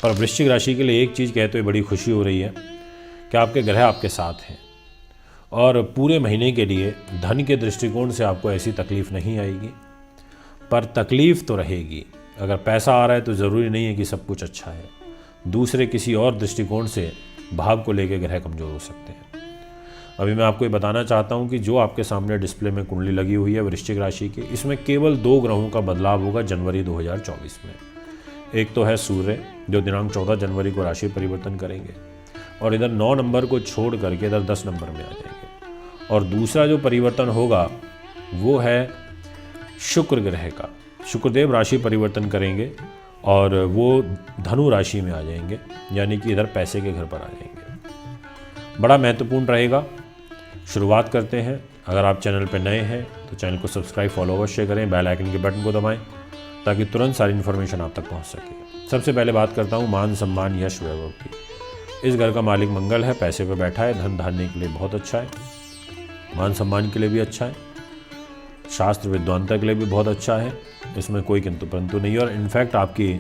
पर वृश्चिक राशि के लिए एक चीज़ कहते हुए बड़ी खुशी हो रही है कि आपके ग्रह आपके साथ हैं और पूरे महीने के लिए धन के दृष्टिकोण से आपको ऐसी तकलीफ़ नहीं आएगी, पर तकलीफ़ तो रहेगी। अगर पैसा आ रहा है तो ज़रूरी नहीं है कि सब कुछ अच्छा है। दूसरे किसी और दृष्टिकोण से भाव को लेकर ग्रह कमज़ोर हो सकते हैं। अभी मैं आपको ये बताना चाहता हूँ कि जो आपके सामने डिस्प्ले में कुंडली लगी हुई है वृश्चिक राशि की, इसमें केवल 2 ग्रहों का बदलाव होगा जनवरी 2024 में। एक तो है सूर्य जो दिनांक 14 जनवरी को राशि परिवर्तन करेंगे और इधर 9 नंबर को छोड़ करके इधर 10 नंबर में आ जाएंगे। और दूसरा जो परिवर्तन होगा वो है शुक्र ग्रह का। शुक्रदेव राशि परिवर्तन करेंगे और वो धनु राशि में आ जाएंगे, यानी कि इधर पैसे के घर पर आ जाएंगे। बड़ा महत्वपूर्ण रहेगा। शुरुआत करते हैं। अगर आप चैनल पर नए हैं तो चैनल को सब्सक्राइब फॉलो अवश्य करें, बेल आइकन के बटन को दबाएं ताकि तुरंत सारी इन्फॉर्मेशन आप तक पहुंच सके। सबसे पहले बात करता हूं मान सम्मान यश वैभव की। इस घर का मालिक मंगल है, पैसे पे बैठा है, धन धान्य के लिए बहुत अच्छा है, मान सम्मान के लिए भी अच्छा है, शास्त्र विद्वानता के लिए भी बहुत अच्छा है, इसमें कोई किंतु परंतु नहीं है। और इनफैक्ट आपकी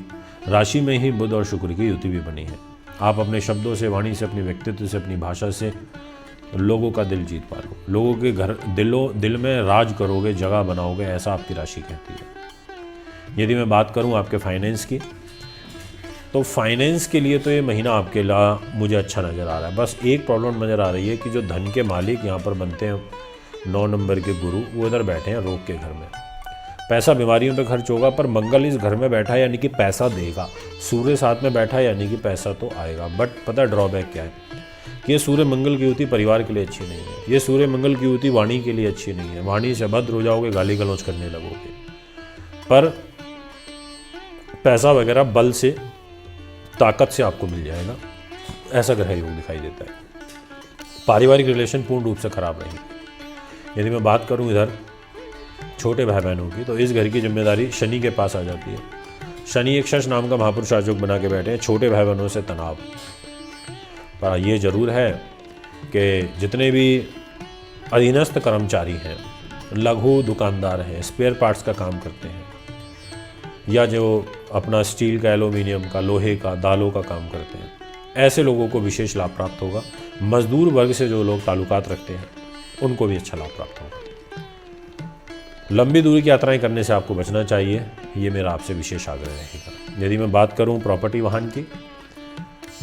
राशि में ही बुध और शुक्र की युति भी बनी है। आप अपने शब्दों से, वाणी से, अपने व्यक्तित्व से, अपनी भाषा से लोगों का दिल जीत पाओगे, लोगों के घर दिल में राज करोगे, जगह बनाओगे, ऐसा आपकी राशि कहती है। यदि मैं बात करूं आपके फाइनेंस की, तो फाइनेंस के लिए तो ये महीना आपके लिए मुझे अच्छा नज़र आ रहा है। बस एक प्रॉब्लम नज़र आ रही है कि जो धन के मालिक यहाँ पर बनते हैं 9 नंबर के गुरु, वो इधर बैठे हैं रोग के घर में। पैसा बीमारियों पे खर्च होगा, पर मंगल इस घर में बैठा है यानी कि पैसा देगा। सूर्य साथ में बैठा है यानी कि पैसा तो आएगा। बट पता ड्रॉबैक क्या है कि ये सूर्य मंगल की युति परिवार के लिए अच्छी नहीं है। ये सूर्य मंगल की युति वाणी के लिए अच्छी नहीं है। वाणी से भद्र हो जाओगे, गाली गलौज करने लगोगे। पर पैसा वगैरह बल से, ताकत से आपको मिल जाएगा, ऐसा ग्रह योग दिखाई देता है। पारिवारिक रिलेशन पूर्ण रूप से खराब रहेंगे। यदि मैं बात करूं इधर छोटे भाई बहनों की, तो इस घर की जिम्मेदारी शनि के पास आ जाती है। शनि एक शश नाम का महापुरुष राजयोग बना के बैठे हैं। छोटे भाई बहनों से तनाव, पर यह जरूर है कि जितने भी अधीनस्थ कर्मचारी हैं, लघु दुकानदार हैं, स्पेयर पार्ट्स का काम करते हैं, या जो अपना स्टील का, एल्यूमिनियम का, लोहे का, दालों का काम करते हैं, ऐसे लोगों को विशेष लाभ प्राप्त होगा। मजदूर वर्ग से जो लोग ताल्लुकात रखते हैं उनको भी अच्छा लाभ प्राप्त होगा। लंबी दूरी की यात्राएं करने से आपको बचना चाहिए, ये मेरा आपसे विशेष आग्रह रहेगा। यदि मैं बात करूं प्रॉपर्टी वाहन की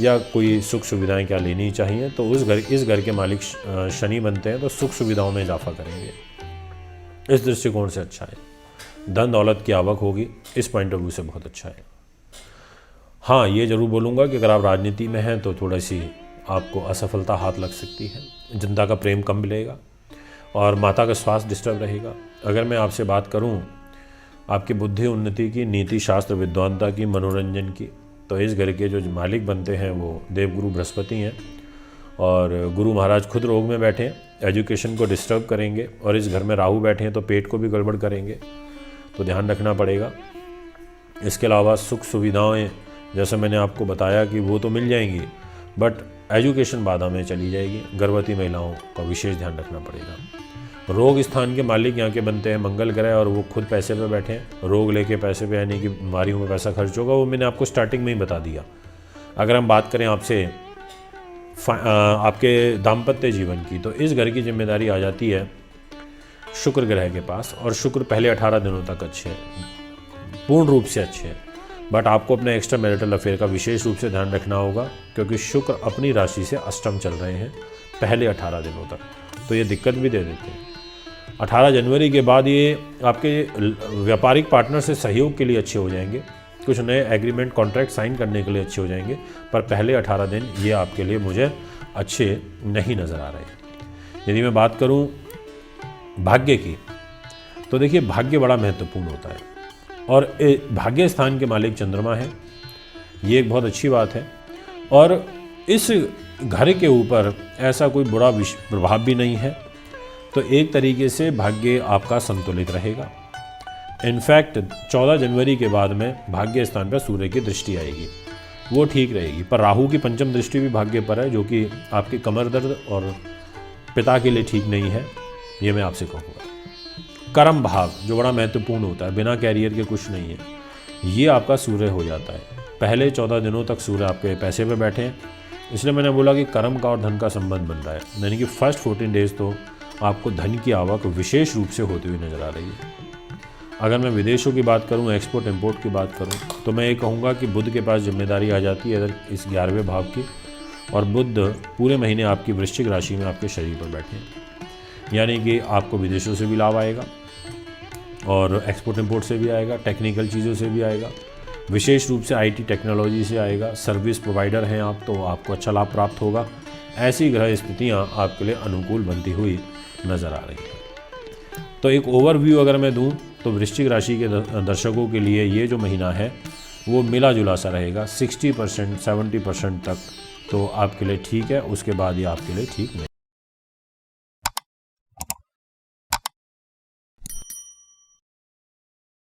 या कोई सुख सुविधाएं क्या लेनी चाहिए, तो इस घर के मालिक शनि बनते हैं, तो सुख सुविधाओं में इजाफा करेंगे। इस दृष्टिकोण से अच्छा है। धन दौलत की आवक होगी, इस पॉइंट ऑफ व्यू से बहुत अच्छा है। हाँ, ये जरूर बोलूँगा कि अगर आप राजनीति में हैं तो थोड़ी सी आपको असफलता हाथ लग सकती है, जनता का प्रेम कम मिलेगा और माता का स्वास्थ्य डिस्टर्ब रहेगा। अगर मैं आपसे बात करूं आपकी बुद्धि उन्नति की, नीति शास्त्र विद्वानता की, मनोरंजन की, तो इस घर के जो मालिक बनते हैं वो देवगुरु बृहस्पति हैं और गुरु महाराज खुद रोग में बैठे हैं, एजुकेशन को डिस्टर्ब करेंगे। और इस घर में राहु बैठे हैं तो पेट को भी गड़बड़ करेंगे, तो ध्यान रखना पड़ेगा। इसके अलावा सुख सुविधाएं जैसे मैंने आपको बताया कि वो तो मिल जाएंगी, बट एजुकेशन बाधा में चली जाएगी। गर्भवती महिलाओं का विशेष ध्यान रखना पड़ेगा। रोग स्थान के मालिक यहाँ के बनते हैं मंगल ग्रह और वो खुद पैसे पे बैठे हैं। रोग लेके पैसे पे, यानी कि बीमारियों में पैसा खर्च होगा, वो मैंने आपको स्टार्टिंग में ही बता दिया। अगर हम बात करें आपसे आपके दाम्पत्य जीवन की, तो इस घर की जिम्मेदारी आ जाती है शुक्र ग्रह के पास। और शुक्र पहले 18 दिनों तक अच्छे हैं, पूर्ण रूप से अच्छे हैं, बट आपको अपने एक्स्ट्रा मैरिटल अफेयर का विशेष रूप से ध्यान रखना होगा, क्योंकि शुक्र अपनी राशि से अष्टम चल रहे हैं पहले 18 दिनों तक, तो ये दिक्कत भी दे देते हैं। 18 जनवरी के बाद ये आपके व्यापारिक पार्टनर से सहयोग के लिए अच्छे हो जाएंगे, कुछ नए एग्रीमेंट कॉन्ट्रैक्ट साइन करने के लिए अच्छे हो जाएंगे, पर पहले 18 दिन ये आपके लिए मुझे अच्छे नहीं नज़र आ रहे। यदि मैं बात करूं भाग्य की, तो देखिए भाग्य बड़ा महत्वपूर्ण होता है और भाग्य स्थान के मालिक चंद्रमा है, ये एक बहुत अच्छी बात है। और इस घर के ऊपर ऐसा कोई बुरा प्रभाव भी नहीं है, तो एक तरीके से भाग्य आपका संतुलित रहेगा। इनफैक्ट 14 जनवरी के बाद में भाग्य स्थान पर सूर्य की दृष्टि आएगी, वो ठीक रहेगी। पर राहु की पंचम दृष्टि भी भाग्य पर है, जो कि आपके कमर दर्द और पिता के लिए ठीक नहीं है, ये मैं आपसे कहूँगा। कर्म भाव जो बड़ा महत्वपूर्ण होता है, बिना कैरियर के कुछ नहीं है, ये आपका सूर्य हो जाता है। पहले 14 दिनों तक सूर्य आपके पैसे पे बैठे हैं, इसलिए मैंने बोला कि कर्म का और धन का संबंध बन रहा है, यानी कि फर्स्ट 14 डेज़ तो आपको धन की आवक विशेष रूप से होती हुई नज़र आ रही है। अगर मैं विदेशों की बात करूं, एक्सपोर्ट इंपोर्ट की बात करूं, तो मैं ये कहूँगा कि बुध के पास जिम्मेदारी आ जाती है इस 11वें भाव की, और बुध पूरे महीने आपकी वृश्चिक राशि में आपके शरीर पर बैठे हैं, यानी कि आपको विदेशों से भी लाभ आएगा और एक्सपोर्ट इंपोर्ट से भी आएगा, टेक्निकल चीज़ों से भी आएगा, विशेष रूप से IT टेक्नोलॉजी से आएगा। सर्विस प्रोवाइडर हैं आप तो आपको अच्छा लाभ प्राप्त होगा। ऐसी ग्रह स्थितियाँ आपके लिए अनुकूल बनती हुई नज़र आ रही हैं। तो एक ओवरव्यू अगर मैं दूं तो वृश्चिक राशि के दर्शकों के लिए ये जो महीना है वो मिला जुला सा रहेगा। 60% 70% तक तो आपके लिए ठीक है, उसके बाद ये आपके लिए ठीक नहीं।